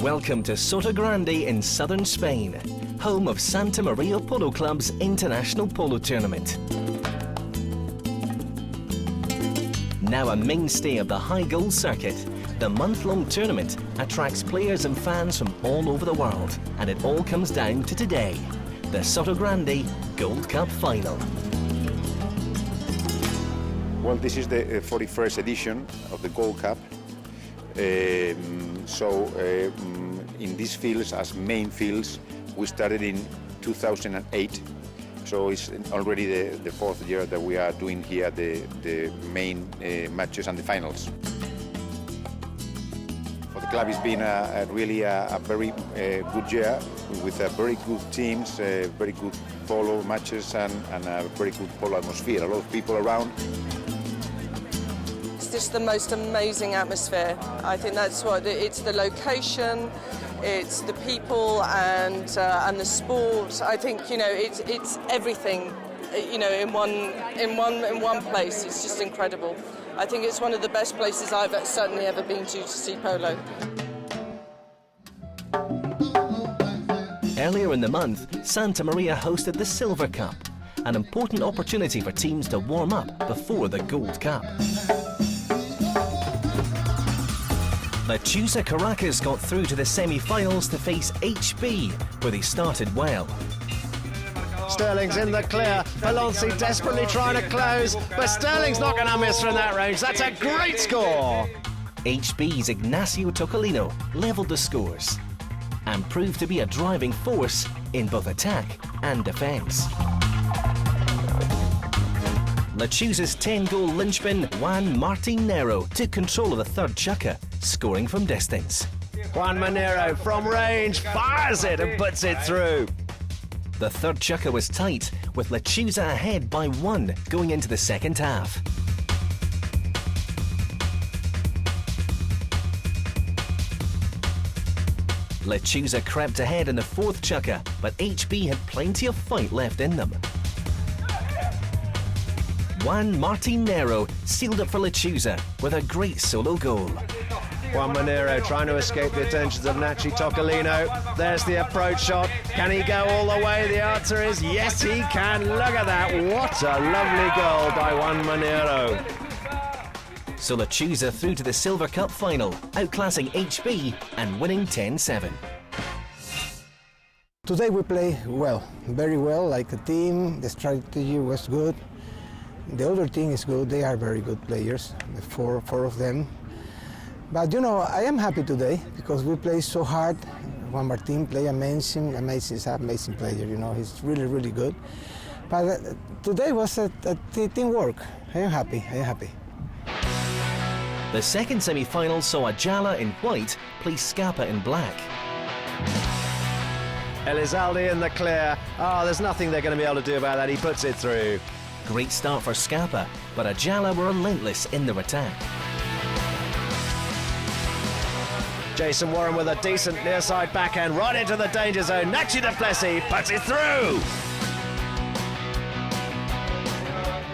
Welcome to Sotogrande in southern Spain, home of Santa Maria Polo Club's International Polo Tournament. Now a mainstay of the high goal circuit, the month-long tournament attracts players and fans from all over the world, and it all comes down to today, the Sotogrande Gold Cup Final. Well, this is the 41st edition of the Gold Cup. In these fields, as main fields, we started in 2008. So it's already the fourth year that we are doing here the main matches and the finals. For the club, it's been really a very good year with very good teams, very good polo matches and a very good polo atmosphere. A lot of people around. It's just the most amazing atmosphere. I think that's what it's the location, it's the people and the sport. I think it's everything in one place. It's just incredible. I think it's one of the best places I've certainly ever been to see polo. Earlier in the month, Santa Maria hosted the Silver Cup, an important opportunity for teams to warm up before the Gold Cup. Lechuza Caracas got through to the semi-finals to face HB, where they started well. Sterling's in the clear. Pelonzi desperately trying to close, but Sterling's not going to miss from that range. That's a great score. HB's Ignacio Tocolino levelled the scores and proved to be a driving force in both attack and defence. Lechuza's 10-goal linchpin, Juan Martinero, took control of the third chukker, scoring from distance. Juan Manero from range fires it and puts it through. The third chukker was tight, with Lechuza ahead by 1 going into the second half. Lechuza crept ahead in the fourth chukker, but HB had plenty of fight left in them. Juan Martinero sealed it for Lechuza with a great solo goal. Juan Manero trying to escape the attentions of Nachi Tocolino. There's the approach shot. Can he go all the way? The answer is yes, he can. Look at that. What a lovely goal by Juan Manero. So Lechuza through to the Silver Cup final, outclassing HB and winning 10-7. Today we play well, very well, like a team. The strategy was good. The other team is good. They are very good players, the four of them. But I am happy today because we play so hard. Juan Martin play amazing player. He's really, really good. But today was a teamwork. I am happy. The second semi-final saw Ajala in white play Scapa in black. Elizalde in the clear. There's nothing they're going to be able to do about that. He puts it through. Great start for Scapa, but Ajala were relentless in their attack. Jason Warren with a decent near-side backhand right into the danger zone. Nachi du Plessis puts it through.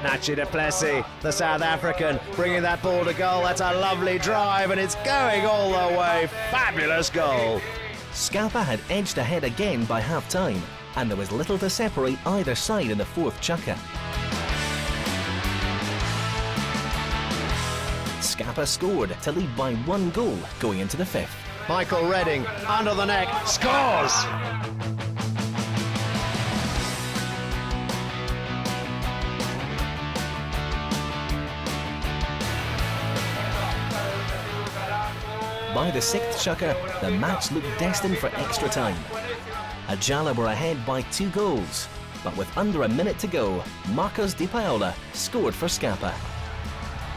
Nachi du Plessis, the South African, bringing that ball to goal. That's a lovely drive, and it's going all the way. Fabulous goal. Scapa had edged ahead again by half-time, and there was little to separate either side in the fourth chukker. Scapa scored to lead by 1 goal going into the fifth. Michael Redding, under the neck, scores! By the sixth chukker, the match looked destined for extra time. Ajala were ahead by 2 goals, but with under a minute to go, Marcos Di Paola scored for Scapa.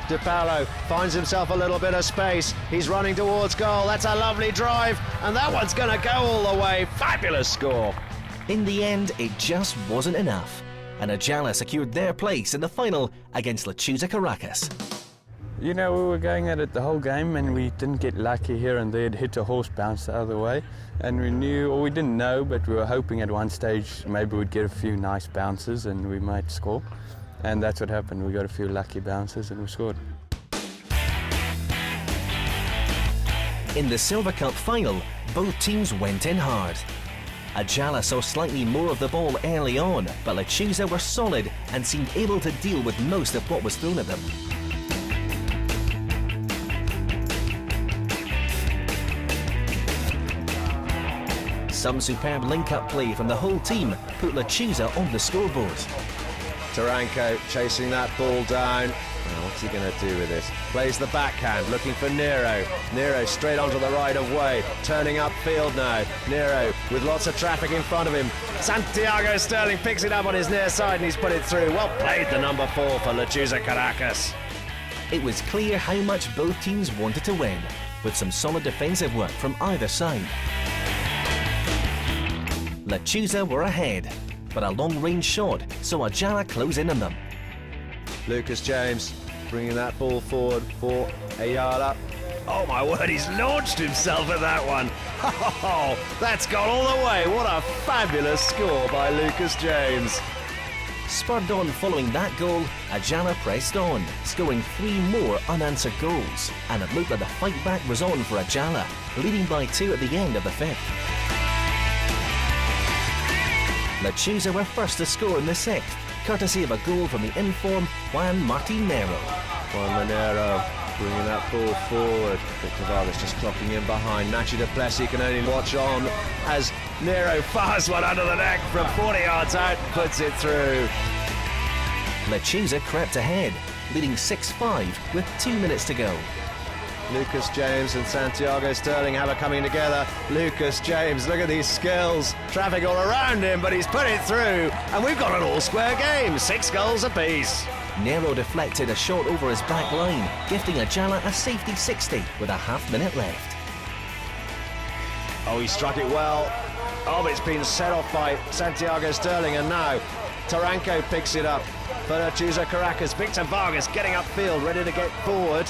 Di Paolo finds himself a little bit of space. He's running towards goal. That's a lovely drive, and that one's going to go all the way. Fabulous score. In the end, it just wasn't enough, and Ajala secured their place in the final against Lechuza Caracas. We were going at it the whole game, and we didn't get lucky here and there. It hit a horse bounce the other way, and we knew, or we didn't know, but we were hoping at one stage maybe we'd get a few nice bounces and we might score. And that's what happened. We got a few lucky bounces and we scored. In the Silver Cup final, both teams went in hard. Ajala saw slightly more of the ball early on, but Lechuza were solid and seemed able to deal with most of what was thrown at them. Some superb link-up play from the whole team put Lechuza on the scoreboard. Taranko chasing that ball down. Now, what's he going to do with this? Plays the backhand, looking for Nero. Nero straight onto the right of way, turning upfield now. Nero with lots of traffic in front of him. Santiago Sterling picks it up on his near side and he's put it through. Well played, the number 4 for Lechuza Caracas. It was clear how much both teams wanted to win, with some solid defensive work from either side. Lechuza were ahead, but a long-range shot saw Ajala close in on them. Lucas James bringing that ball forward for Ayala. Oh my word, he's launched himself at that one. Oh, that's gone all the way. What a fabulous score by Lucas James. Spurred on following that goal, Ajala pressed on, scoring 3 more unanswered goals, and it looked like the fight back was on for Ajala, leading by 2 at the end of the 5th. Lechuza were first to score in the 6th, courtesy of a goal from the in-form Juan Martinero. Juan Monero bringing that ball forward. Victor Vargas just clocking in behind. Nacho Duplessis can only watch on as Nero fires one under the neck from 40 yards out, puts it through. Lechuza crept ahead, leading 6-5 with 2 minutes to go. Lucas James and Santiago Sterling have it coming together. Lucas James, look at these skills. Traffic all around him, but he's put it through. And we've got an all-square game, 6 goals apiece. Nero deflected a shot over his back line, gifting Ajala a safety 60 with a half-minute left. Oh, he struck it well. Oh, but it's been set off by Santiago Sterling, and now Taranko picks it up for Lechuza Caracas. Victor Vargas getting upfield, ready to get forward.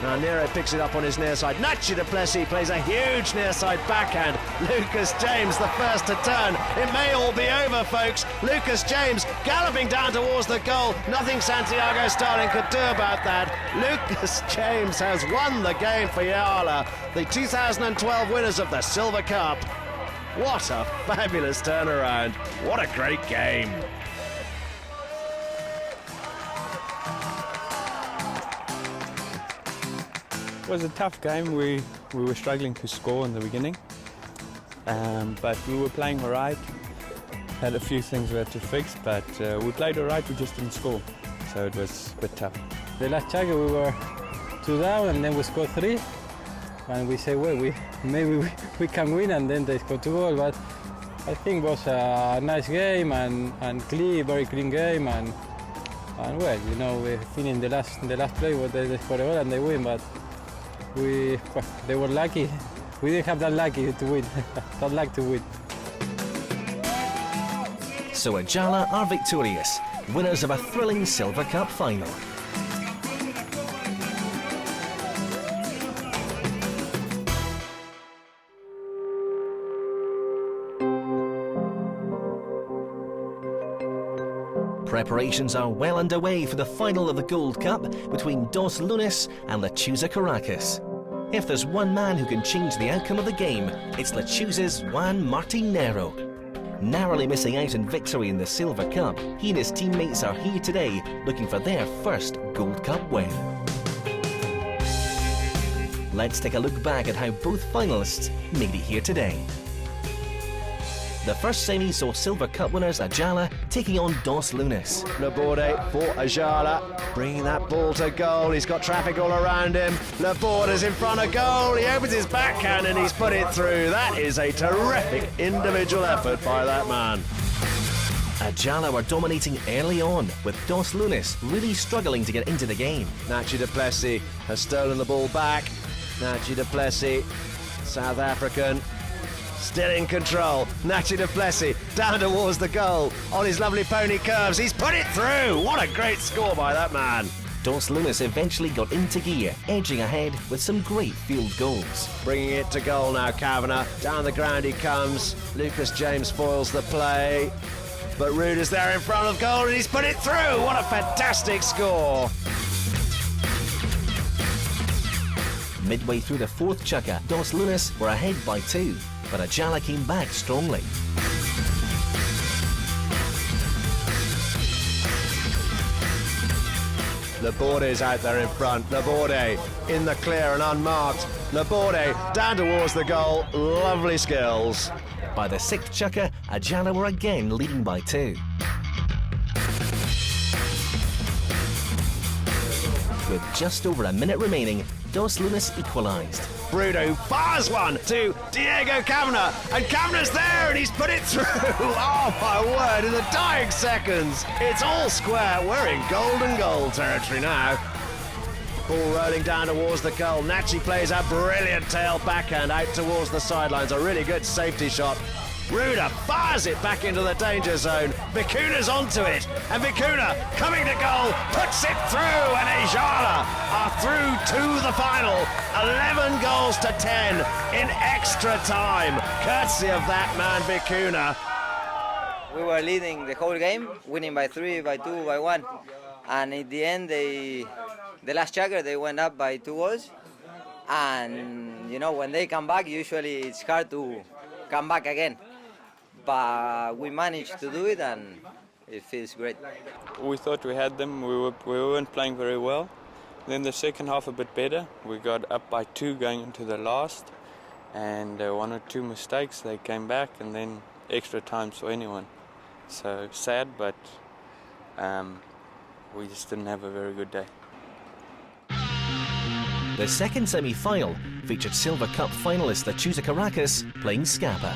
Now Nero picks it up on his near side. Nacho Duplessis plays a huge near side backhand. Lucas James the first to turn. It may all be over, folks. Lucas James galloping down towards the goal. Nothing Santiago Sterling could do about that. Lucas James has won the game for Ayala, the 2012 winners of the Silver Cup. What a fabulous turnaround. What a great game. It was a tough game. We were struggling to score in the beginning, but we were playing all right. Had a few things we had to fix, but we played all right, we just didn't score. So it was a bit tough. The last check we were 2 down and then we scored 3. And we say, well, maybe we can win, and then they scored 2 goals. But I think it was a nice game and clean, very clean game. And well, you know, we finished the last play where they scored a goal and they win, but they were lucky. We didn't have that lucky to win, that luck to win. So Ajala are victorious, winners of a thrilling Silver Cup final. Preparations are well underway for the final of the Gold Cup between Dos Lunas and Lechuza Caracas. If there's one man who can change the outcome of the game, it's Lechuza's Juan Martinero. Narrowly missing out on victory in the Silver Cup, he and his teammates are here today looking for their first Gold Cup win. Let's take a look back at how both finalists made it here today. The first semi saw Silver Cup winners Ajala taking on Dos Lunas. Laborde for Ajala, bringing that ball to goal. He's got traffic all around him. Laborde's in front of goal. He opens his backhand and he's put it through. That is a terrific individual effort by that man. Ajala were dominating early on, with Dos Lunas really struggling to get into the game. Nacho Duplessis has stolen the ball back. Nacho Duplessis, South African, still in control. Nacho Duplessis down towards the goal on his lovely pony curves. He's put it through. What a great score by that man. Dos Lunas eventually got into gear, edging ahead with some great field goals. Bringing it to goal now, Kavanagh. Down the ground he comes. Lucas James foils the play. But Rude is there in front of goal and he's put it through. What a fantastic score. Midway through the fourth chukker, Dos Lunas were ahead by 2, but Ajala came back strongly. Laborde's out there in front. Laborde in the clear and unmarked. Laborde down towards the goal. Lovely skills. By the sixth chukker, Ajala were again leading by 2. With just over a minute remaining, Dos Lunas equalised. Bruno fires one to Diego Kavanagh, and Kavanagh's there and he's put it through. Oh my word, in the dying seconds. It's all square. We're in golden goal territory now. Ball rolling down towards the goal. Nachi plays a brilliant tail backhand out towards the sidelines. A really good safety shot. Ruda fires it back into the danger zone. Vicuna's onto it, and Vicuna coming to goal, puts it through, and Ajala are through to the final. 11 goals to 10 in extra time, courtesy of that man Vicuna. We were leading the whole game, winning by 3, by 2, by 1, and in the end, the last checker they went up by 2 goals, and you know when they come back, usually it's hard to come back again. But we managed to do it, and it feels great. We thought we had them. We weren't playing very well. Then the second half a bit better. We got up by 2 going into the last, and 1 or 2 mistakes. They came back, and then extra times for anyone. So sad, but we just didn't have a very good day. The second semi-final featured Silver Cup finalist Lechuza Caracas playing Scapa.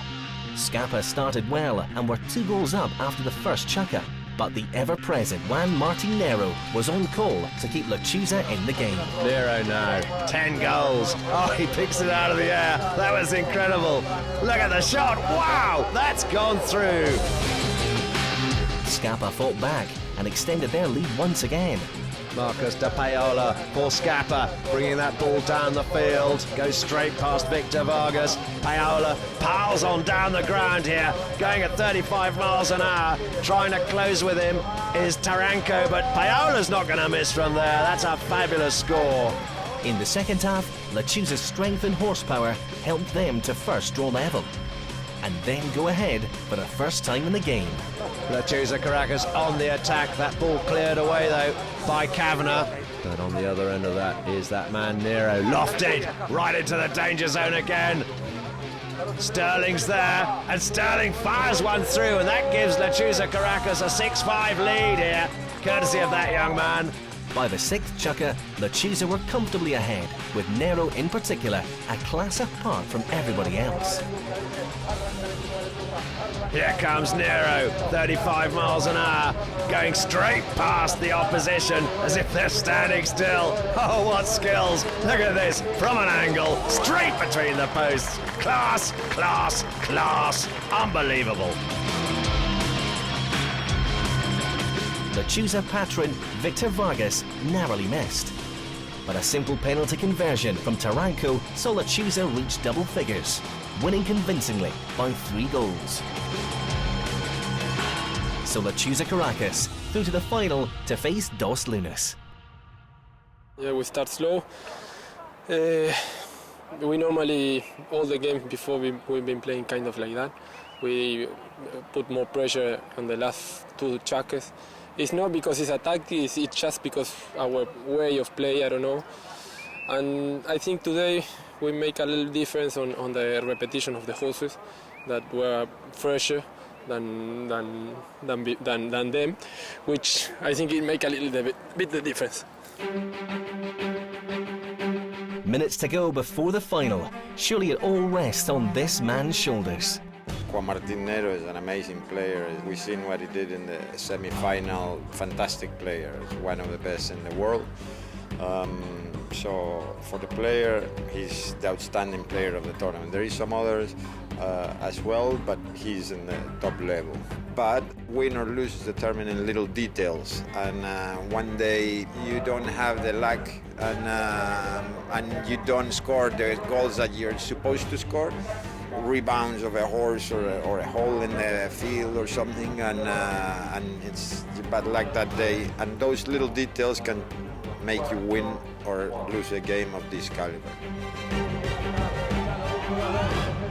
Scapa started well and were 2 goals up after the first chukker, but the ever-present Juan Martin Nero was on call to keep Lechuza in the game. Nero now, 10 goals. Oh, he picks it out of the air. That was incredible. Look at the shot. Wow, that's gone through. Scapa fought back and extended their lead once again. Marcus de Paola for Scapa, bringing that ball down the field, goes straight past Victor Vargas. Paola piles on down the ground here, going at 35 miles an hour. Trying to close with him is Taranko, but Paola's not going to miss from there. That's a fabulous score. In the second half, Lechuza's strength and horsepower helped them to first draw level, and then go ahead for the first time in the game. Lechuza Caracas on the attack. That ball cleared away though by Kavanagh. But on the other end of that is that man Nero, lofted right into the danger zone again. Sterling's there, and Sterling fires one through, and that gives Lechuza Caracas a 6-5 lead here, courtesy of that young man. By the sixth chukker, Lechuza were comfortably ahead, with Nero in particular a class apart from everybody else. Here comes Nero, 35 miles an hour, going straight past the opposition as if they're standing still. Oh, what skills. Look at this, from an angle, straight between the posts. Class, class, class. Unbelievable. Lechuza patron Victor Vargas narrowly missed, but a simple penalty conversion from Taranko saw Lechuza reach double figures, winning convincingly by 3 goals. So Lechuza Caracas through to the final to face Dos Lunas. Yeah, we start slow. We normally, all the games before, we've been playing kind of like that. We put more pressure on the last 2 chukkers. It's not because it's a tactic, it's just because our way of play, I don't know. And I think today we make a little difference on the repetition of the horses that were fresher than them, which I think it make a little bit the difference. Minutes to go before the final. Surely it all rests on this man's shoulders. Juan Martin Nero is an amazing player. We've seen what he did in the semi-final. Fantastic player. He's one of the best in the world. So for the player, he's the outstanding player of the tournament. There is some others as well, but he's in the top level. But win or lose is determined in little details. And one day you don't have the luck and you don't score the goals that you're supposed to score. Rebounds of a horse or a hole in the field or something, and it's bad luck that day. And those little details can make you win or lose a game of this caliber.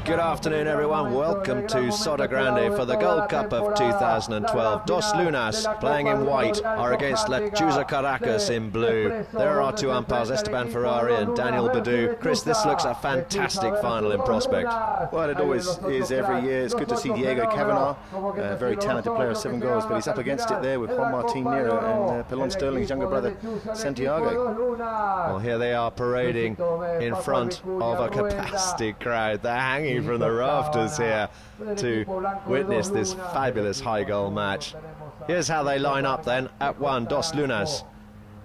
Good afternoon, everyone. Welcome to Sotogrande for the Gold Cup of 2012. Dos Lunas, playing in white, are against Lechuza Caracas in blue. There are two umpires, Esteban Ferrari and Daniel Badu. Chris, this looks a fantastic final in prospect. Well, it always is every year. It's good to see Diego Kavanagh, a very talented player of 7 goals, but he's up against it there with Juan Martin Nero and Pelon Sterling's younger brother, Santiago. Well, here they are parading in front of a capacity crowd. They're hanging from the rafters here to witness this fabulous high goal match. Here's how they line up then. At 1, Dos Lunas,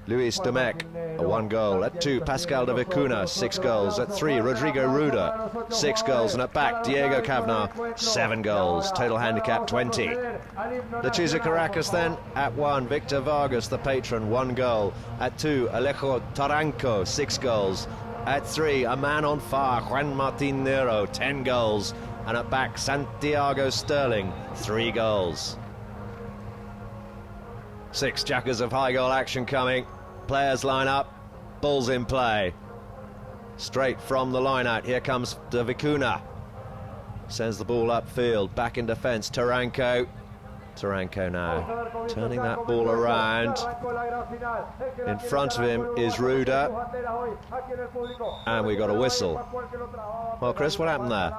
Luis Domecq, 1 goal. At 2, Pascal de Vicuna, 6 goals. At 3, Rodrigo Ruda, 6 goals. And at back, Diego Kavanagh, 7 goals. Total handicap 20. Lechuza Caracas then. At 1, Victor Vargas, the patron, 1 goal. At 2, Alejo Taranco, 6 goals. At 3, a man on fire, Juan Martin Nero, 10 goals. And at back, Santiago Sterling, 3 goals. 6 jackers of high goal action coming. Players line up, balls in play. Straight from the line out, here comes De Vicuna. Sends the ball upfield, back in defence, Taranco. Taranco now turning that ball around. In front of him is Ruda. And we got a whistle. Well, Chris, what happened there?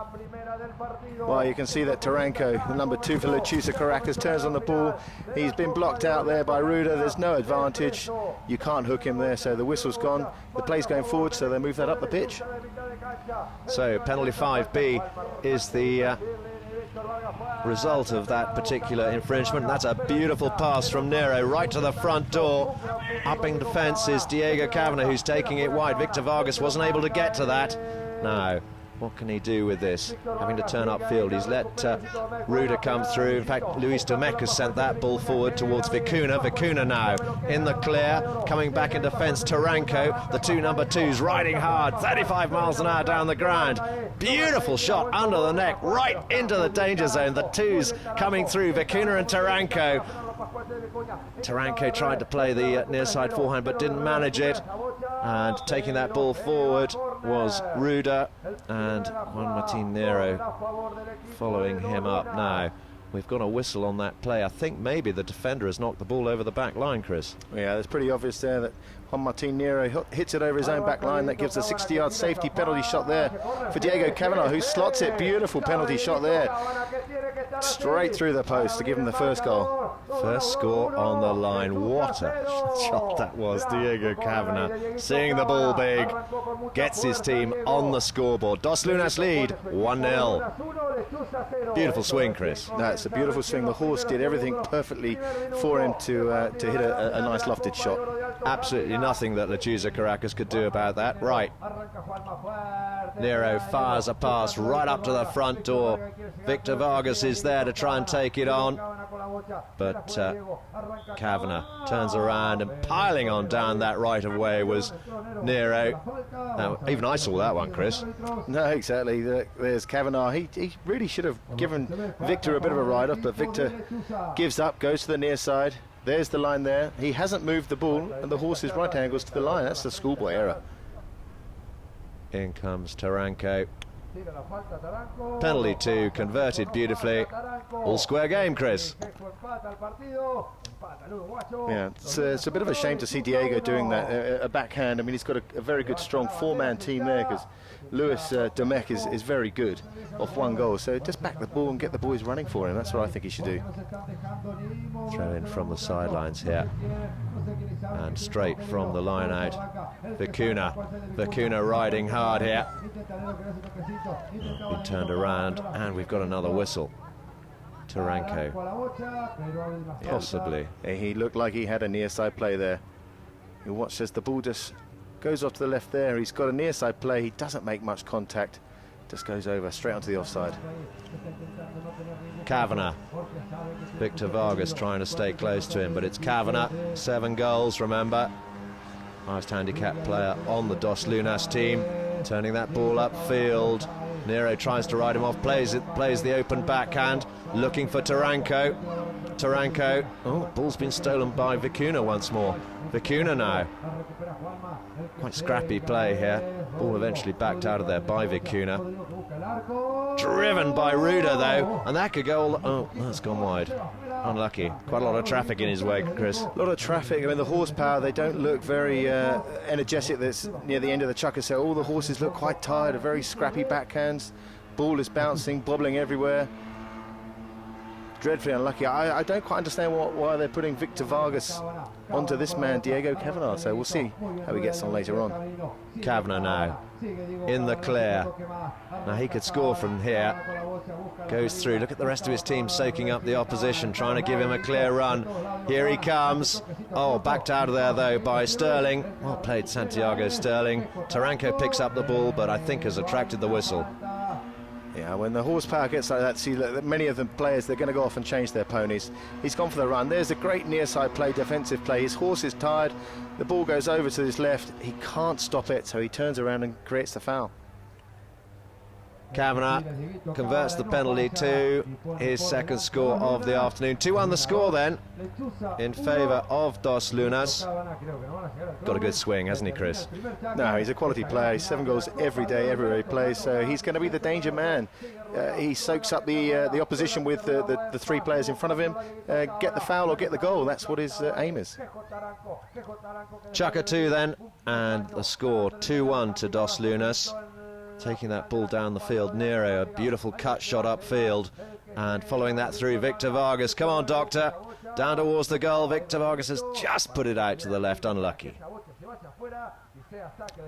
Well, you can see that Taranco, the number 2 for Lechuza Caracas, turns on the ball. He's been blocked out there by Ruda. There's no advantage. You can't hook him there, so the whistle's gone. The play's going forward, so they move that up the pitch. So penalty 5B is the result of that particular infringement. That's a beautiful pass from Nero right to the front door. Upping defence is Diego Kavanagh, who's taking it wide. Victor Vargas wasn't able to get to that. Now, what can he do with this? Having to turn upfield. He's let Ruda come through. In fact, Luis Domecq has sent that ball forward towards Vicuna. Vicuna now in the clear, coming back in defence. Taranco, the 2 number 2s, riding hard, 35 miles an hour down the ground. Beautiful shot under the neck, right into the danger zone. The 2s coming through, Vicuna and Taranco. Taranco tried to play the near side forehand but didn't manage it, and taking that ball forward was Ruda, and Juan Martin Nero following him up. Now we've got a whistle on that play. I think maybe the defender has knocked the ball over the back line, Chris. Yeah, it's pretty obvious there that Juan Martin Nero hits it over his own back line. That gives a 60-yard safety penalty shot there for Diego Kavanagh, who slots it. Beautiful penalty shot there, straight through the post to give him the first goal. First score on the line. What a shot that was. Diego Kavanagh, seeing the ball big, gets his team on the scoreboard. Dos Lunas lead 1-0. Beautiful swing, Chris. That's a beautiful swing. The horse did everything perfectly for him to hit a nice lofted shot. Absolutely nothing that Lechuza Caracas could do about that. Right. Nero fires a pass right up to the front door. Victor Vargas is there to try and take it on, but Kavanagh turns around, and piling on down that right of way was Nero. Now, even I saw that one, Chris. No, exactly. There's Kavanagh. He really should have given Victor a bit of a ride-off, but Victor gives up, goes to the near side. There's the line there. He hasn't moved the ball, and the horse is right angles to the line. That's a schoolboy error. In comes Taranco. Penalty 2, converted beautifully. All square game, Chris. Yeah, it's a bit of a shame to see Diego doing that, a backhand. I mean, he's got a very good, strong 4-man team there, because Luis Domecq is very good off 1 goal. So just back the ball and get the boys running for him. That's what I think he should do. Throw in from the sidelines here. And straight from the line out, Vicuna riding hard here. Been turned around, and we've got another whistle. Taranco, possibly. Yeah, he looked like he had a near side play there. You watch as the ball just goes off to the left there. He's got a near side play. He doesn't make much contact. Just goes over straight onto the offside. Kavanagh. Victor Vargas trying to stay close to him, but it's Kavanagh. 7 goals, remember. Highest handicap player on the Dos Lunas team. Turning that ball upfield. Nero tries to ride him off, plays the open backhand, looking for Taranco. Taranko. Oh, ball's been stolen by Vicuna once more. Vicuna now. Quite scrappy play here. Ball eventually backed out of there by Vicuna. Driven by Ruda though, and that could go all... Oh, that's gone wide. Unlucky. Quite a lot of traffic in his way, Chris. A lot of traffic. I mean, the horsepower, they don't look very energetic. That's near the end of the chukker, so all the horses look quite tired, very scrappy backhands. Ball is bouncing, bobbling everywhere. Dreadfully unlucky. I don't quite understand why they're putting Victor Vargas onto this man, Diego Kavanagh, so we'll see how he gets on later on. Kavanagh now in the clear. Now he could score from here. Goes through. Look at the rest of his team soaking up the opposition, trying to give him a clear run. Here he comes. Oh, backed out of there though by Sterling. Well played, Santiago Sterling. Taranko picks up the ball, but I think has attracted the whistle. Yeah, when the horsepower gets like that, see, many of the players, they're going to go off and change their ponies. He's gone for the run. There's a great near-side play, defensive play. His horse is tired. The ball goes over to his left. He can't stop it, so he turns around and creates the foul. Kavanagh converts the penalty to his second score of the afternoon. 2-1 the score then in favour of Dos Lunas. Got a good swing, hasn't he, Chris? No, he's a quality player. He's 7 goals every day, everywhere he plays, so he's going to be the danger man. He soaks up the opposition with the 3 players in front of him. Get the foul or get the goal. That's what his aim is. Chukker 2 then, and the score 2-1 to Dos Lunas. Taking that ball down the field, Nero, a beautiful cut shot upfield, and following that through, Victor Vargas. Come on, Doctor. Down towards the goal. Victor Vargas has just put it out to the left, unlucky.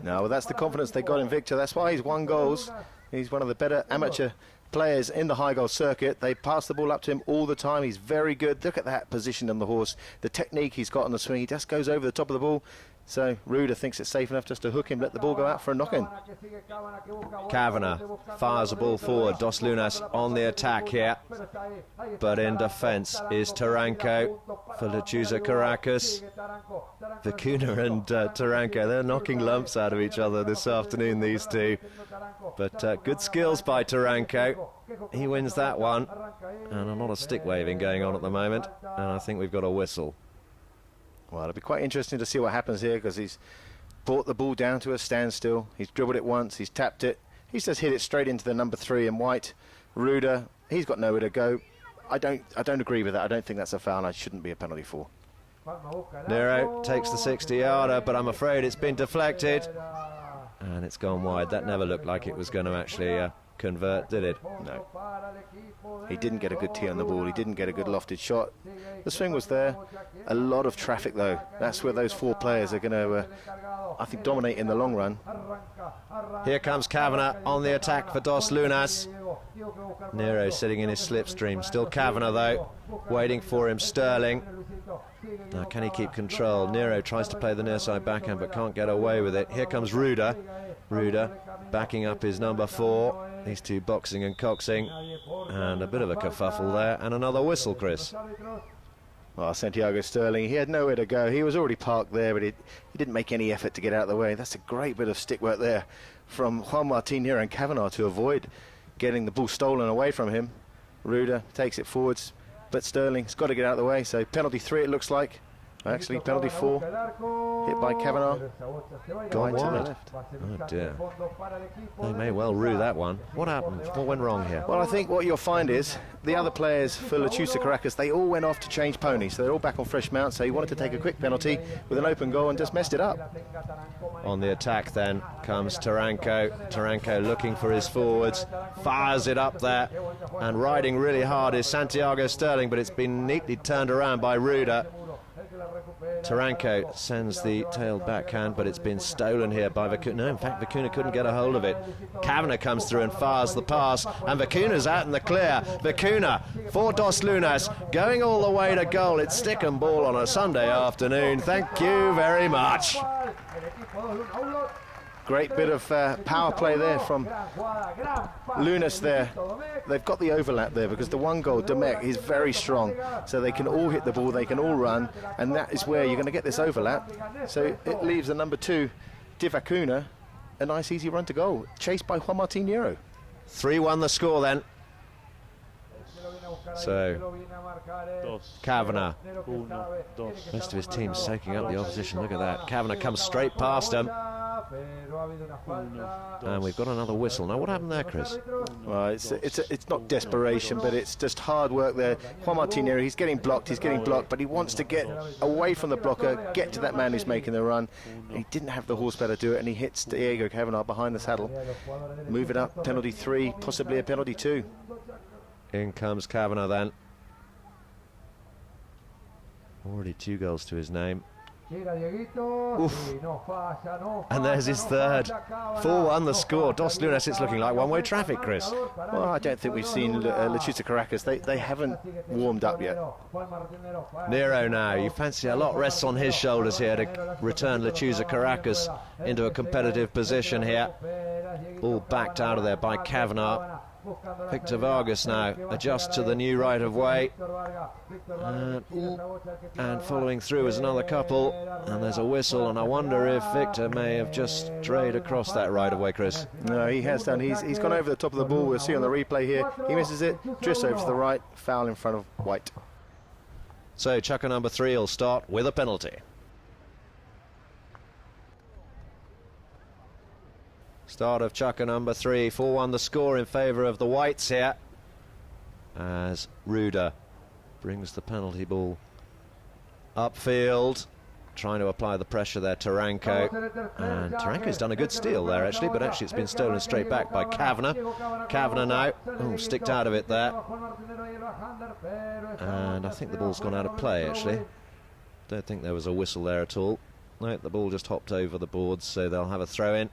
No, well, that's the confidence they got in Victor. That's why he's won goals. He's one of the better amateur players in the high goal circuit. They pass the ball up to him all the time. He's very good. Look at that position on the horse, the technique he's got on the swing. He just goes over the top of the ball. So Ruda thinks it's safe enough just to hook him, let the ball go out for a knock-in. Kavanagh fires the ball forward. Dos Lunas on the attack here, but in defence is Taranko for Lechuza Caracas. Vicuna and Taranko, they're knocking lumps out of each other this afternoon, these two. But good skills by Taranko. He wins that one, and a lot of stick waving going on at the moment, and I think we've got a whistle. Well, it'll be quite interesting to see what happens here, because he's brought the ball down to a standstill. He's dribbled it once, he's tapped it. He's just hit it straight into the number 3 in white. Ruda, he's got nowhere to go. I don't agree with that. I don't think that's a foul, and I shouldn't be a penalty for. Nero takes the 60-yarder, but I'm afraid it's been deflected. And it's gone wide. That never looked like it was going to actually convert, did it? No. He didn't get a good tee on the ball. He didn't get a good lofted shot. The swing was there. A lot of traffic, though. That's where those 4 players are going to, I think, dominate in the long run. Here comes Kavanagh on the attack for Dos Lunas. Nero sitting in his slipstream. Still Kavanagh, though. Waiting for him, Sterling. Now, can he keep control? Nero tries to play the near side backhand, but can't get away with it. Here comes Ruda. Ruda backing up his number 4. These two boxing and coxing, and a bit of a kerfuffle there, and another whistle, Chris. Well, Santiago Sterling, he had nowhere to go. He was already parked there, but he didn't make any effort to get out of the way. That's a great bit of stick work there from Juan Martin Nero and Kavanagh to avoid getting the ball stolen away from him. Ruda takes it forwards, but Sterling's got to get out of the way, so penalty 3 it looks like. Actually, penalty 4, hit by Kavanagh. Going to the left. Oh dear. They may well rue that one. What happened? What went wrong here? Well, I think what you'll find is the other players for Lechuza Caracas, they all went off to change ponies, so they're all back on fresh mounts, so he wanted to take a quick penalty with an open goal and just messed it up. On the attack then comes Taranko. Taranko looking for his forwards, fires it up there, and riding really hard is Santiago Sterling, but it's been neatly turned around by Ruda. Taranko sends the tailed backhand, but it's been stolen here by Vicuna. No, in fact, Vicuna couldn't get a hold of it. Kavanagh comes through and fires the pass, and Vicuna's out in the clear. Vicuna for Dos Lunas, going all the way to goal. It's stick and ball on a Sunday afternoon. Thank you very much. Great bit of power play there from Lunas there. They've got the overlap there because the one goal, Demek, is very strong. So they can all hit the ball, they can all run, and that is where you're going to get this overlap. So it leaves the number 2, Divacuna, a nice easy run to goal, chased by Juan Martin Nero. 3-1 the score then. So, Kavanagh, rest of his team soaking up the opposition. Look at that. Kavanagh comes straight past him. And we've got another whistle. Now, what happened there, Chris? Well, it's not desperation, but it's just hard work there. Juan Martín Nero, he's getting blocked, but he wants to get away from the blocker, get to that man who's making the run. He didn't have the horsepower to do it, and he hits Diego Kavanagh behind the saddle. Move it up, penalty 3, possibly a penalty 2. In comes Kavanagh then. Already 2 goals to his name. Oof. And there's his third. 4-1 the score. Dos Lunas, it's looking like one-way traffic, Chris. Well, I don't think we've seen Lechuza Caracas. They haven't warmed up yet. Nero now. You fancy a lot rests on his shoulders here to return Lechuza Caracas into a competitive position here. Ball backed out of there by Kavanagh. Victor Vargas now adjusts to the new right of way, and following through is another couple, and there's a whistle, and I wonder if Victor may have just strayed across that right of way, Chris. No, he has done. He's gone over the top of the ball. We'll see on the replay here. He misses it, drifts over to the right, foul in front of White. So chucker number 3 will start with a penalty. Start of chucker number 3, 4-1 the score in favour of the Whites here, as Ruda brings the penalty ball upfield, trying to apply the pressure there, Taranko, and Taranko's done a good steal there actually, but actually it's been stolen straight back by Kavanagh. Kavanagh now, sticked out of it there, and I think the ball's gone out of play actually. Don't think there was a whistle there at all. No, the ball just hopped over the boards, so they'll have a throw in.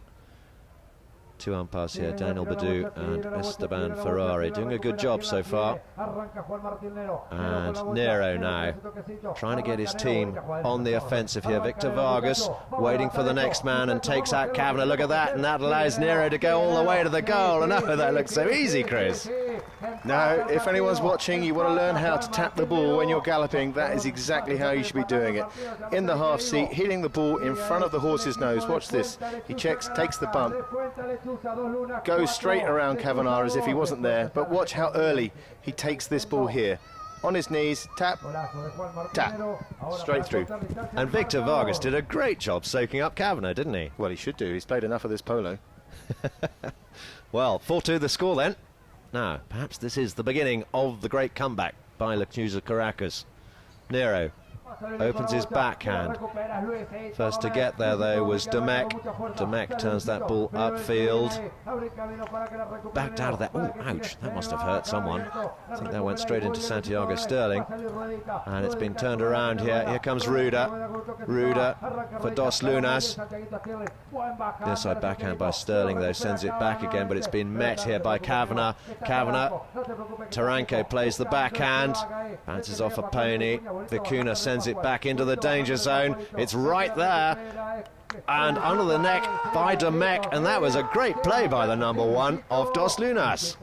2 umpires here, Daniel Badu and Esteban Ferrari, doing a good job so far. And Nero now, trying to get his team on the offensive here. Victor Vargas waiting for the next man and takes out Kavanagh. Look at that, and that allows Nero to go all the way to the goal. And oh, that looks so easy, Chris. Now, if anyone's watching, you want to learn how to tap the ball when you're galloping. That is exactly how you should be doing it. In the half seat, hitting the ball in front of the horse's nose. Watch this. He checks, takes the bump, goes straight around Kavanagh as if he wasn't there. But watch how early he takes this ball here. On his knees, tap, tap, straight through. And Victor Vargas did a great job soaking up Kavanagh, didn't he? Well, he should do. He's played enough of this polo. Well, 4-2 the score then. Now, perhaps this is the beginning of the great comeback by Lechuza Caracas. Nero opens his backhand. First to get there, though, was Demek. Demek turns that ball upfield. Backed out of that. Oh, ouch. That must have hurt someone. I think that went straight into Santiago Sterling. And it's been turned around here. Here comes Ruda. Ruda for Dos Lunas. The side backhand by Sterling, though, sends it back again, but it's been met here by Kavanagh. Kavanagh. Taranko plays the backhand. Bounces off a pony. Vicuna sends it back into the danger zone. It's right there. And under the neck by Demek, and that was a great play by the number 1 of Dos Lunas.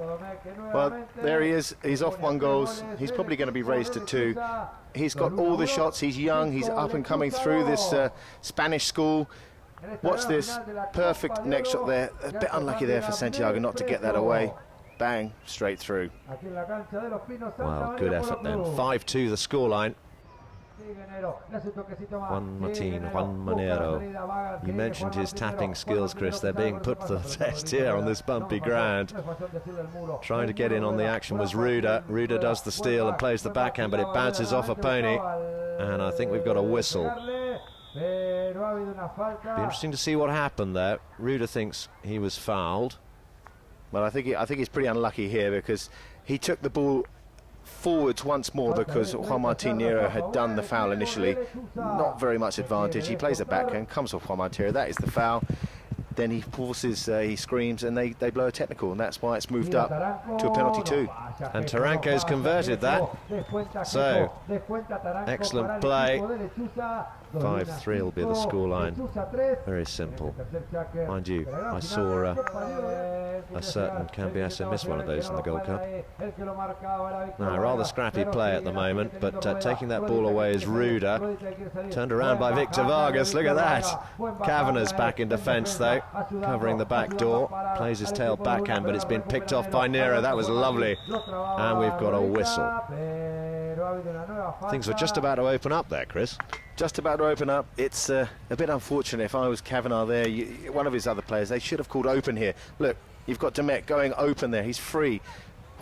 Well, there he is. He's off 1 goal. He's probably going to be raised to 2. He's got all the shots. He's young. He's up and coming through this Spanish school. Watch this. Perfect neck shot there. A bit unlucky there for Santiago not to get that away. Bang, straight through. Well, good effort then. 5-2 the scoreline. Juan Manero. You mentioned his tapping skills, Chris. They're being put to the test here on this bumpy ground. Trying to get in on the action was Ruda. Ruda does the steal and plays the backhand, but it bounces off a pony. And I think we've got a whistle. Be interesting to see what happened there. Ruda thinks he was fouled. Well, I think he's pretty unlucky here because he took the ball forwards once more because Juan Martín Nero had done the foul initially. Not very much advantage. He plays a backhand, comes off Juan Martín Nero. That is the foul. Then he forces, he screams, and they blow a technical, and that's why it's moved up to a penalty 2. And Taranko's converted that. So, excellent play. 5-3 will be the scoreline. Very simple. Mind you, I saw a certain Cambiasso miss one of those in the Gold Cup. Now, rather scrappy play at the moment, but taking that ball away is Ruda. Turned around by Victor Vargas. Look at that. Kavanagh's back in defence, though, covering the back door. Plays his tail backhand, but it's been picked off by Nero. That was lovely. And we've got a whistle. Things were just about to open up there, Chris. Just about to open up. It's a bit unfortunate. If I was Kavanagh there, one of his other players, they should have called open here. Look, you've got Domek going open there. He's free.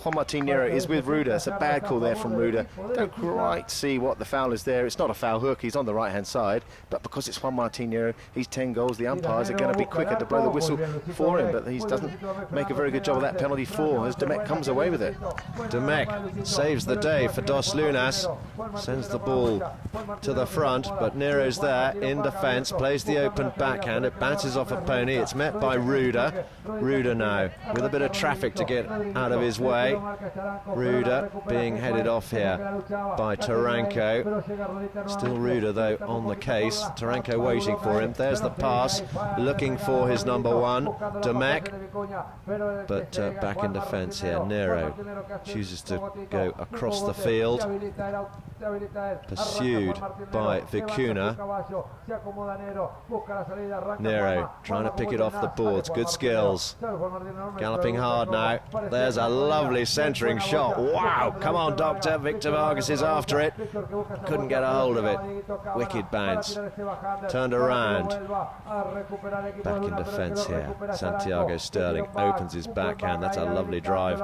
Juan Martin Nero is with Ruda. It's a bad call there from Ruda. Don't quite see what the foul is there. It's not a foul hook. He's on the right-hand side. But because it's Juan Martin Nero, he's 10 goals. The umpires are going to be quicker to blow the whistle for him. But he doesn't make a very good job of that penalty for as Domek comes away with it. Domek saves the day for Dos Lunas. Sends the ball to the front. But Nero's there in defence. Plays the open backhand. It bounces off a pony. It's met by Ruda. Ruda now with a bit of traffic to get out of his way. Ruda being headed off here by Taranko. Still Ruda though on the case. Taranko waiting for him. There's the pass, looking for his number one, Domek. But back in defence here, Nero chooses to go across the field. Pursued by Vicuna. Nero trying to pick it off the boards. Good skills. Galloping hard now. There's a lovely centering shot. Wow, come on Doctor. Victor Vargas is after it. Couldn't get a hold of it. Wicked bounce. Turned around. Back in defence here. Santiago Sterling opens his backhand. That's a lovely drive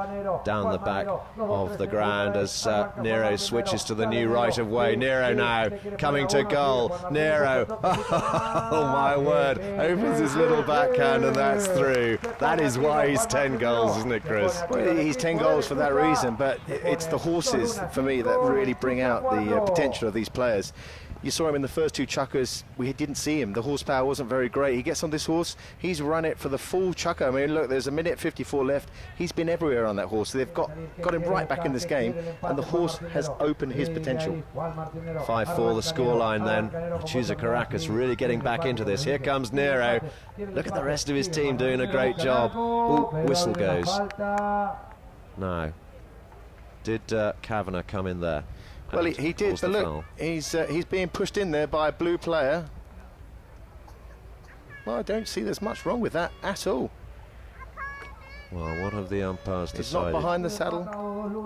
down the back of the ground as Nero switches to the new right of way. Nero now coming to goal. Nero, oh my word, opens his little backhand and that's through. That is why he's 10 goals, isn't it, Chris? Well, he's 10 goals for that reason, but it's the horses for me that really bring out the potential of these players. You saw him in the first two chukkers. We didn't see him. The horsepower wasn't very great. He gets on this horse. He's run it for the full chukker. I mean, look, there's a minute 54 left. He's been everywhere on that horse. So they've got him right back in this game, and the horse has opened his potential. 5-4 the scoreline then. Chuza Caracas really getting back into this. Here comes Nero. Look at the rest of his team doing a great job. Ooh, whistle goes. No. Did Kavanagh come in there? Well, he did, but look, he's being pushed in there by a blue player. Well, I don't see there's much wrong with that at all. Well, what have the umpires decided? He's not behind the saddle.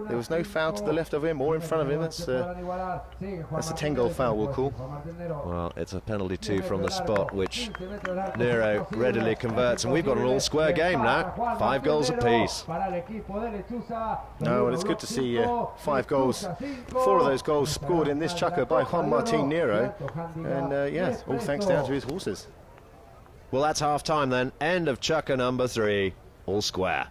There was no foul to the left of him or in front of him. That's a 10-goal foul, we'll call. Well, it's a penalty too from the spot, which Nero readily converts, and we've got an all-square game now. 5 goals apiece. No, well, it's good to see 5 goals. 4 of those goals scored in this chukker by Juan Martin Nero, and yeah, all thanks down to his horses. Well, that's half-time then. End of chukker number 3. All square.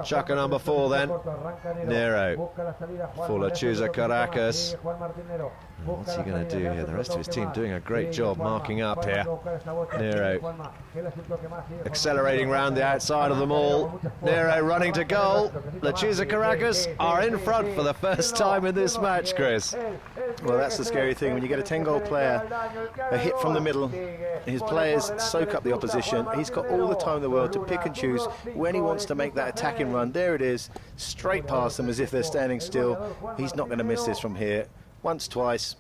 Chukker number 4 then. Nero. Fuller Chuza Caracas. What's he going to do here? The rest of his team doing a great job marking up here. Nero accelerating round the outside of them all. Nero running to goal. Lechuza Caracas are in front for the first time in this match, Chris. Well, that's the scary thing. When you get a 10-goal player, a hit from the middle, his players soak up the opposition. He's got all the time in the world to pick and choose when he wants to make that attacking run. There it is, straight past them as if they're standing still. He's not going to miss this from here. Once, twice,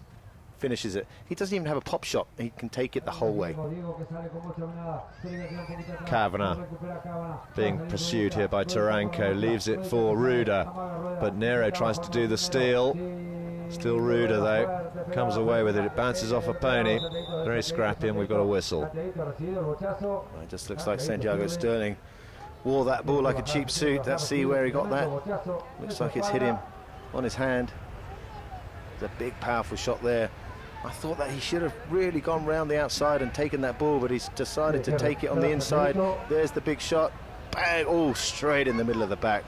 finishes it. He doesn't even have a pop shot. He can take it the whole way. Kavanagh being pursued here by Taranko, leaves it for Ruda, but Nero tries to do the steal. Still Ruda though, comes away with it. It bounces off a pony. Very scrappy, and we've got a whistle. It just looks like Santiago Sterling wore that ball like a cheap suit. Let's see where he got that. Looks like it's hit him on his hand. It's a big, powerful shot there. I thought that he should have really gone round the outside and taken that ball, but he's decided to take it on the inside. There's the big shot. Bang! Oh, straight in the middle of the back.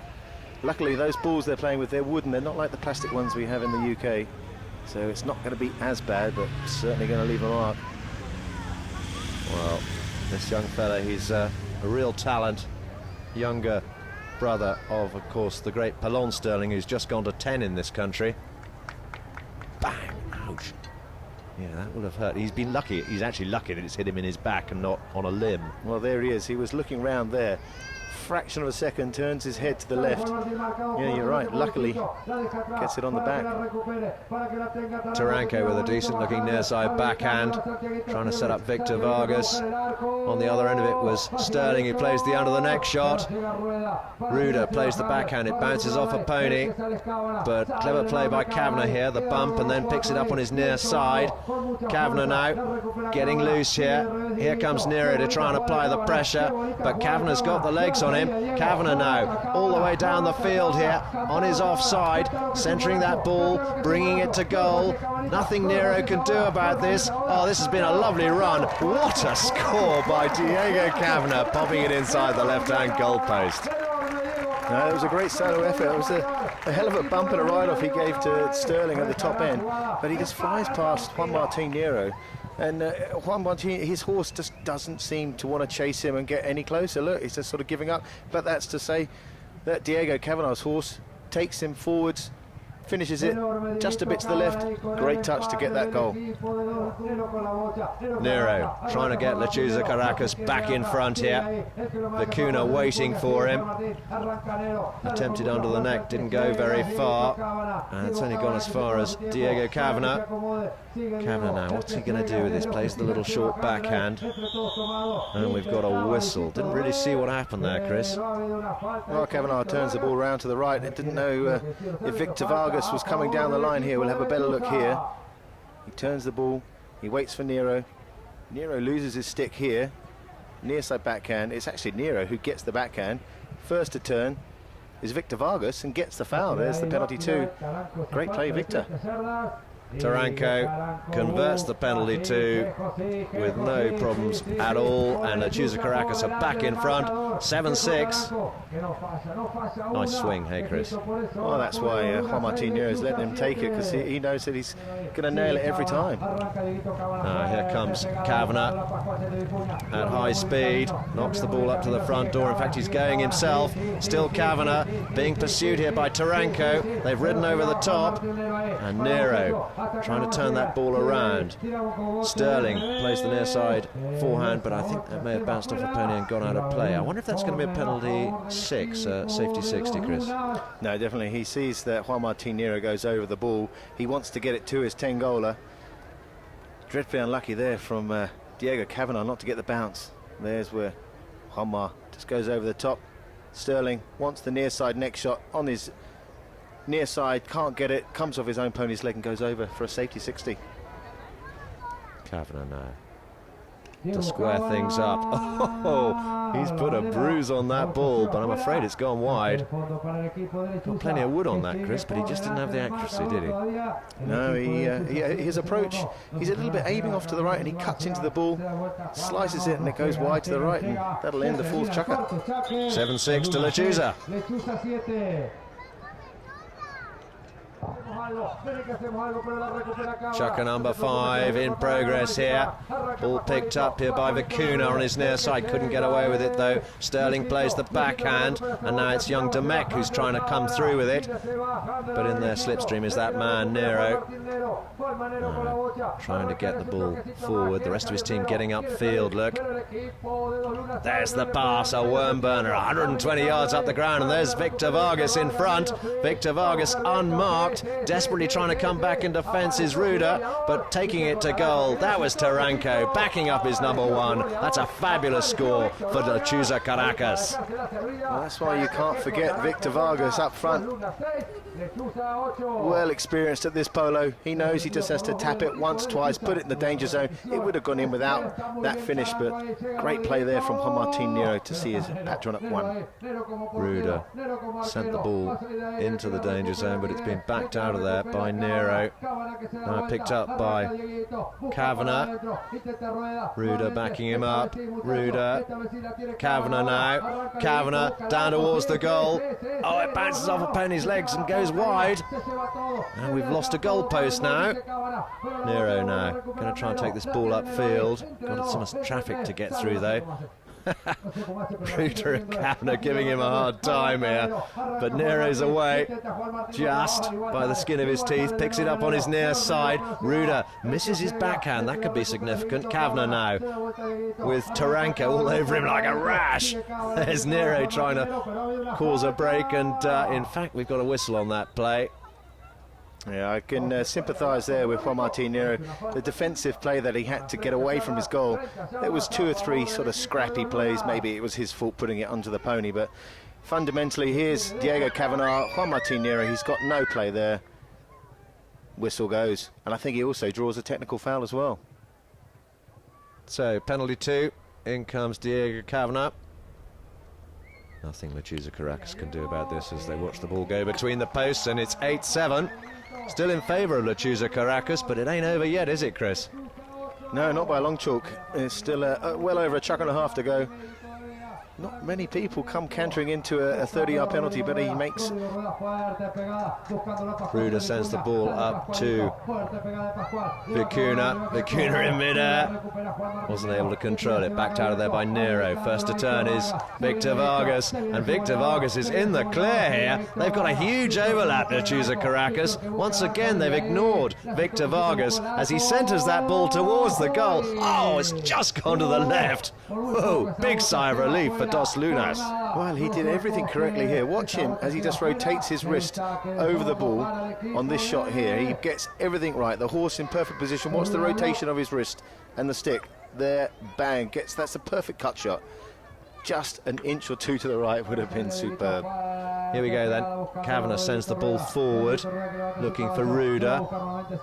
Luckily, those balls they're playing with, they're wooden. They're not like the plastic ones we have in the UK. So it's not going to be as bad, but certainly going to leave a mark. Well, this young fella, he's a real talent. Younger brother of course, the great Pelon Sterling, who's just gone to 10 in this country. Bang! Ouch. Yeah, that will have hurt. He's been lucky. He's actually lucky that it's hit him in his back and not on a limb. Well, there he is. He was looking round there. Fraction of a second, turns his head to the left. Yeah, you're right. Luckily, gets it on the back. Taranko with a decent-looking near-side backhand, trying to set up Victor Vargas. On the other end of it was Sterling, who plays the under-the-neck shot. Ruda plays the backhand. It bounces off a pony, but clever play by Kavanagh here. The bump and then picks it up on his near side. Kavanagh now getting loose here. Here comes Nero to try and apply the pressure, but Kavanagh's got the legs on him. Kavanagh now all the way down the field here on his offside, centering that ball, bringing it to goal. Nothing Nero can do about this. Oh, this has been a lovely run. What a score by Diego Kavanagh, popping it inside the left-hand goalpost. No, it was a great solo effort. It was a hell of a bump and a ride-off he gave to Sterling at the top end, but he just flies past Juan Martín Nero. And Juan Martín, his horse just doesn't seem to want to chase him and get any closer. Look, he's just sort of giving up. But that's to say that Diego Kavanagh's horse takes him forwards, finishes it just a bit to the left. Great touch to get that goal. Nero trying to get Lechuza Caracas back in front here. Vicuna waiting for him. Attempted under the neck, didn't go very far. And it's only gone as far as Diego Kavanagh. Kavanagh now, what's he going to do with this? Plays the little short backhand. And we've got a whistle. Didn't really see what happened there, Chris. Well, Kavanagh turns the ball round to the right. It didn't know if Victor Vargas was coming down the line here. We'll have a better look here. He turns the ball. He waits for Nero. Nero loses his stick here. Near side backhand. It's actually Nero who gets the backhand. First to turn is Victor Vargas and gets the foul. There's the penalty too. Great play, Victor. Taranko converts the penalty too with no problems at all, and Lechuza Caracas are back in front, 7-6. Nice swing, hey Chris? Well, that's why Juan Martín Nero is letting him take it, because he knows that he's going to nail it every time. Here comes Kavanagh at high speed, knocks the ball up to the front door. In fact, he's going himself. Still Kavanagh being pursued here by Taranko. They've ridden over the top, and Nero trying to turn that ball around. Sterling plays the near side forehand, but I think that may have bounced off a pony and gone out of play. I wonder if that's going to be a penalty 6, safety 60, Chris. No, definitely. He sees that Juan Martín Nero goes over the ball. He wants to get it to his 10-goaler. Dreadfully unlucky there from Diego Kavanagh not to get the bounce. There's where Juanma just goes over the top. Sterling wants the near side neck shot on his near side, can't get it, comes off his own pony's leg and goes over for a safety 60. Kavanagh now to square things up. Oh, he's put a bruise on that ball, but I'm afraid it's gone wide. Got plenty of wood on that, Chris, but he just didn't have the accuracy, did he? No, his approach, he's a little bit aiming off to the right, and he cuts into the ball, slices it, and it goes wide to the right, and that'll end the fourth chucker. 7-6 to Lechuza. Chucker number 5 in progress here. Ball picked up here by Vicuna on his near side. Couldn't get away with it though. Sterling plays the backhand, and now it's young Demek who's trying to come through with it. But in their slipstream is that man, Nero. Trying to get the ball forward. The rest of his team getting upfield, look. There's the pass, a worm burner, 120 yards up the ground, and there's Victor Vargas in front. Victor Vargas unmarked, desperately trying to come back in defence is Ruda, but taking it to goal. That was Taranko backing up his number 1. That's a fabulous score for Lechuza Caracas. Well, that's why you can't forget Victor Vargas up front. Well experienced at this polo. He knows he just has to tap it once, twice, put it in the danger zone. It would have gone in without that finish, but great play there from Juan Martín Nero to see his patron up 1. Ruda sent the ball into the danger zone, but it's been backed out of there by Nero. Now picked up by Kavanagh. Ruda backing him up. Ruda. Kavanagh now. Kavanagh down towards the goal. Oh, it bounces off a pony's legs and goes wide. And we've lost a goal post now. Nero now going to try and take this ball upfield. Got some traffic to get through though. Ruder and Kavanagh giving him a hard time here, but Nero's away just by the skin of his teeth, picks it up on his near side. Ruder misses his backhand, that could be significant. Kavanagh now with Taranka all over him like a rash. There's Nero trying to cause a break, and in fact we've got a whistle on that play. Yeah, I can sympathise there with Juan Martín Nero. The defensive play that he had to get away from his goal, there was 2 or 3 sort of scrappy plays. Maybe it was his fault putting it under the pony, but fundamentally here's Diego Kavanagh. Juan Martín Nero, he's got no play there. Whistle goes, and I think he also draws a technical foul as well. So penalty 2, in comes Diego Kavanagh. Nothing Lechuza Caracas can do about this as they watch the ball go between the posts, and it's 8-7. Still in favour of Lechuza Caracas, but it ain't over yet, is it, Chris? No, not by a long chalk. There's still well over a chuck and a half to go. Not many people come cantering into a 30-yard penalty, but he makes... Ruder sends the ball up to Vicuna. Vicuna in mid-air. Wasn't able to control it. Backed out of there by Nero. First to turn is Victor Vargas, and Victor Vargas is in the clear here. They've got a huge overlap, Lechuza Caracas. Once again, they've ignored Victor Vargas as he centres that ball towards the goal. Oh, it's just gone to the left. Whoa, big sigh of relief for Dos Lunas. Well, he did everything correctly here. Watch him as he just rotates his wrist over the ball on this shot here. He gets everything right. The horse in perfect position. Watch the rotation of his wrist and the stick. There, bang, that's a perfect cut shot. Just an inch or 2 to the right would have been superb. Here we go then. Kavanagh sends the ball forward, looking for Ruder.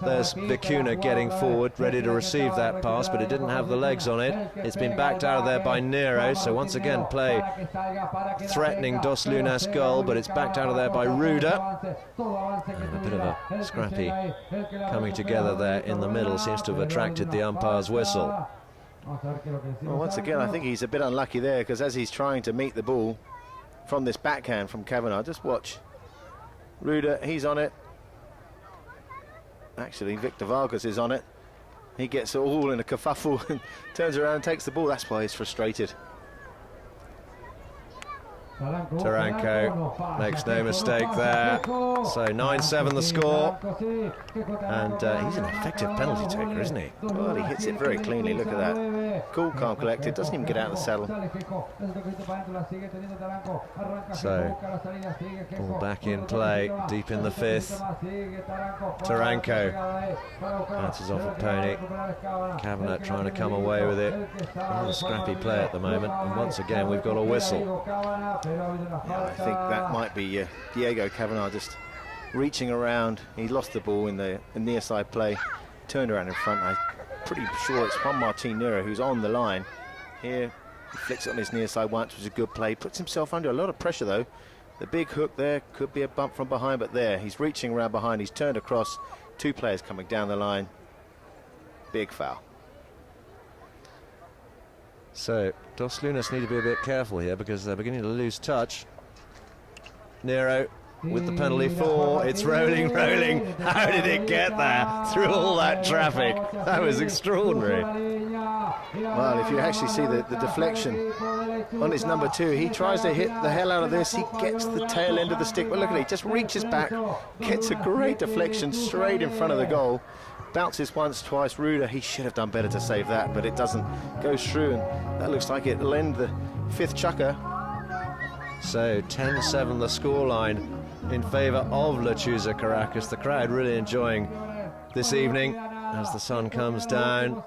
There's Vicuna getting forward, ready to receive that pass, but it didn't have the legs on it. It's been backed out of there by Nero, so once again play threatening Dos Lunas' goal, but it's backed out of there by Ruder. And a bit of a scrappy coming together there in the middle seems to have attracted the umpire's whistle. Well, once again, I think he's a bit unlucky there, because as he's trying to meet the ball from this backhand from Kavanagh, just watch. Ruder, he's on it. Actually, Victor Vargas is on it. He gets it all in a kerfuffle and turns around and takes the ball. That's why he's frustrated. Taranko makes no mistake there. So 9-7 the score. And he's an effective penalty taker, isn't he? Well, he hits it very cleanly. Look at that. Cool, calm, collected. Doesn't even get out of the saddle. So, ball back in play, deep in the 5th. Taranko bounces off a pony. Kavanagh trying to come away with it. A scrappy play at the moment. And once again, we've got a whistle. Yeah, I think that might be Diego Kavanagh just reaching around. He lost the ball in the near side play, turned around in front. I'm pretty sure it's Juan Martín Nero who's on the line. Here, he flicks it on his near side once, which was a good play. Puts himself under a lot of pressure though. The big hook there could be a bump from behind, but there, he's reaching around behind. He's turned across. 2 players coming down the line. Big foul. So, Dos Lunas need to be a bit careful here because they're beginning to lose touch. Nero with the penalty 4. It's rolling. How did it get there through all that traffic? That was extraordinary. Well, if you actually see the deflection on his number 2, he tries to hit the hell out of this. He gets the tail end of the stick, but look at it, he just reaches back, gets a great deflection straight in front of the goal. Bounces once, twice. Ruder, he should have done better to save that, but it doesn't go through, and that looks like it'll end the 5th chukker. So 10-7 the scoreline in favour of Lechuza Caracas. The crowd really enjoying this evening as the sun comes down,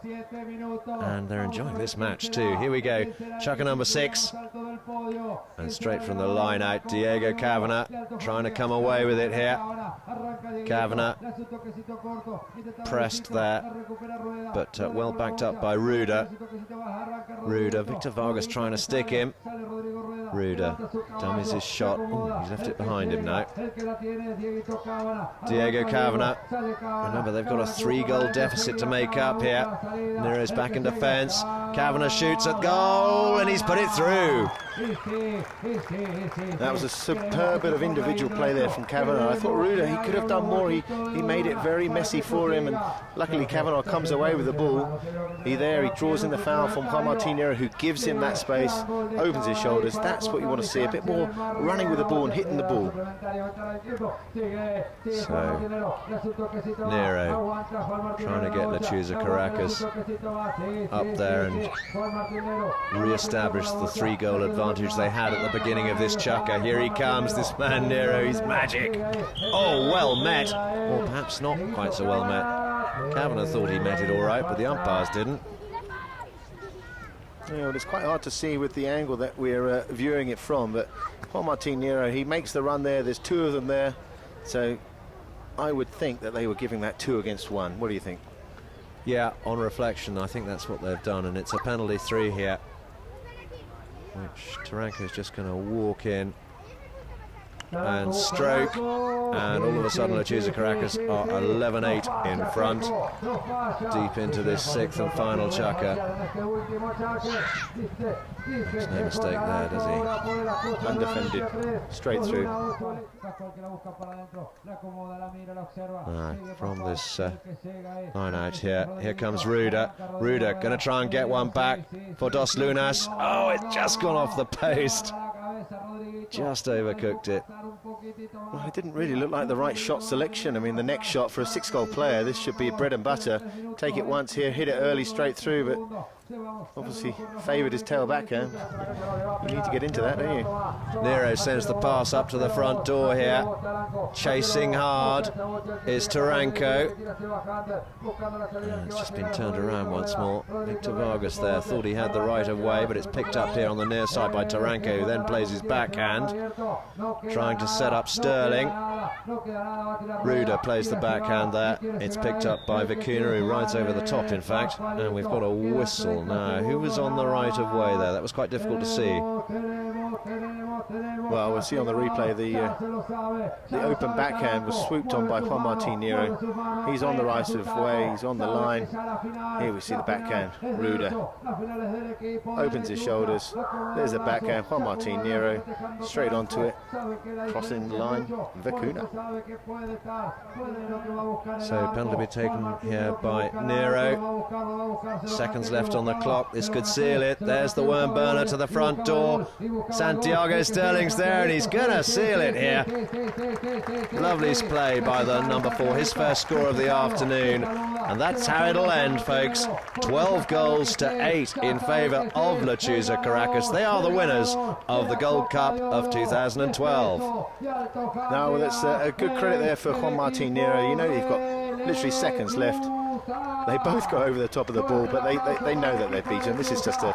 and they're enjoying this match too. Here we go, chukker number 6, and straight from the line out, Diego Kavanagh trying to come away with it here. Kavanagh pressed there, but well backed up by Ruder. Victor Vargas trying to stick him. Ruder dummies his shot. Ooh, he's left it behind him now. Diego Kavanagh. Remember, they've got a 3-goal deficit to make up here. Nero's back in defence. Kavanagh shoots at goal, and he's put it through. That was a superb bit of individual play there from Kavanagh. I thought Ruda, he could have done more. He made it very messy for him, and luckily Kavanagh comes away with the ball. He draws in the foul from Juan Martín Nero, who gives him that space, opens his shoulders. That's what you want to see, a bit more running with the ball and hitting the ball. So Nero trying to get Lechuza Caracas up there and re-establish the 3-goal advantage they had at the beginning of this chukker. Here he comes, this man Nero, he's magic. Oh, well met, or perhaps not quite so well met. Kavanagh thought he met it all right, but the umpires didn't. It's quite hard to see with the angle that we're viewing it from, but Juan Martín Nero, he makes the run there. There's 2 of them there, so I would think that they were giving that 2 against 1. What do you think? Yeah, on reflection, I think that's what they've done, and it's a penalty 3 here, which Taranko's just going to walk in and stroke, and all of a sudden Lechuza Caracas are 11-8 in front, deep into this 6th and final chukker. Makes no mistake there, does he? Undefended, straight through. From this line out here comes Ruda. Ruda going to try and get one back for Dos Lunas. Oh, it's just gone off the post. Just overcooked it. Well, it didn't really look like the right shot selection. I mean, the next shot for a 6-goal player, this should be bread and butter. Take it once here, hit it early, straight through, but obviously favoured his tail backhand. You need to get into that, don't you? Nero sends the pass up to the front door here. Chasing hard is Taranko. It's just been turned around once more. Victor Vargas there thought he had the right of way, but it's picked up here on the near side by Taranko, who then plays his backhand, trying to set up Sterling. Ruda plays the backhand there. It's picked up by Vicuna, who rides over the top, in fact, and we've got a whistle now. Who was on the right of way there? That was quite difficult to see. Well, we'll see on the replay the open backhand was swooped on by Juan Martín Nero. He's on the right of way, he's on the line. Here we see the backhand. Ruda opens his shoulders. There's a backhand. Juan Martín Nero straight onto it, crossing the line. Vicuna. So penalty be taken here by Nero. Seconds left on the clock. This could seal it. There's the worm burner to the front door. Santiago Sterling's there, and he's going to seal it here. Lovely play by the number 4, his first score of the afternoon. And that's how it'll end, folks. 12 goals to 8 in favour of Lechuza Caracas. They are the winners of the Gold Cup of 2012. No, well, that's a good credit there for Juan Martín Nero. You know, you've got literally seconds left. They both go over the top of the ball, but they know that they're beaten. This is just a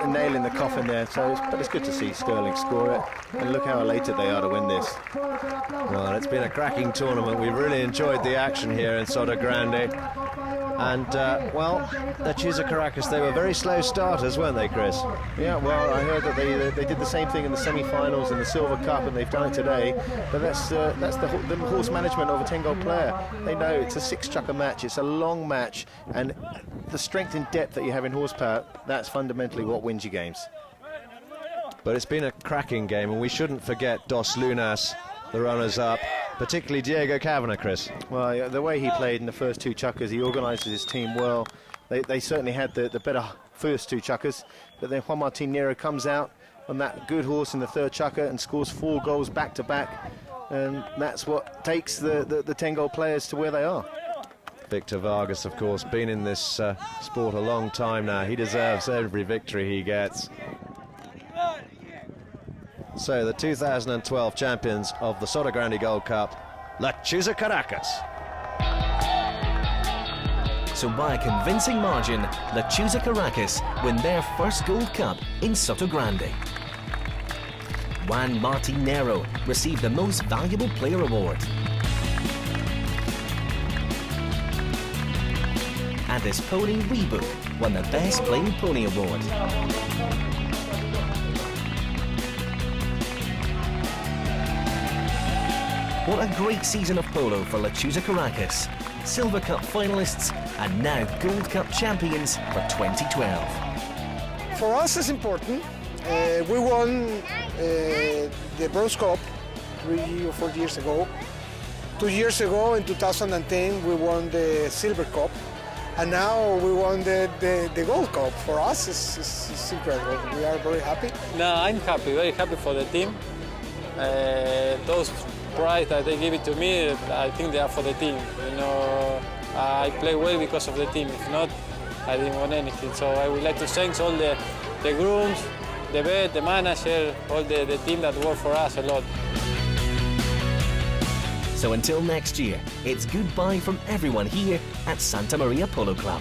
nail in the coffin there. But it's good to see Sterling score it, and look how elated they are to win this. Well, it's been a cracking tournament. We've really enjoyed the action here in Sotogrande. And, well, Lechuza Caracas, they were very slow starters, weren't they, Chris? Yeah, well, I heard that they did the same thing in the semi-finals in the Silver Cup, and they've done it today. But that's the horse management of a 10-goal player. They know it's a 6-chukker match. It's a long match, and the strength and depth that you have in horsepower, that's fundamentally what wins you games. But it's been a cracking game, and we shouldn't forget Dos Lunas, the runners-up, particularly Diego Kavanagh, Chris. Well, yeah, the way he played in the first 2 chukkers, he organised his team well. They certainly had the better first 2 chukkers, but then Juan Martín Nero comes out on that good horse in the 3rd chukker and scores 4 goals back-to-back, and that's what takes the 10-goal players to where they are. Victor Vargas, of course, been in this sport a long time now. He deserves every victory he gets. So the 2012 champions of the Sotogrande Gold Cup, Lechuza Caracas. So by a convincing margin, Lechuza Caracas win their first Gold Cup in Sotogrande. Juan Martín Nero received the Most Valuable Player Award. And his pony Rebook won the Best Playing Pony Award. What a great season of polo for Lechuza Caracas. Silver Cup finalists and now Gold Cup champions for 2012. For us it's important. We won the Bronze Cup 3 or 4 years ago. 2 years ago, in 2010, we won the Silver Cup. And now we won the Gold Cup. For us, it's incredible. We are very happy. No, I'm happy, very happy for the team. Those prize that they give it to me, I think they are for the team. You know, I play well because of the team. If not, I didn't win anything. So I would like to thank all the grooms, the vet, the manager, all the team that work for us a lot. So until next year, it's goodbye from everyone here at Santa Maria Polo Club.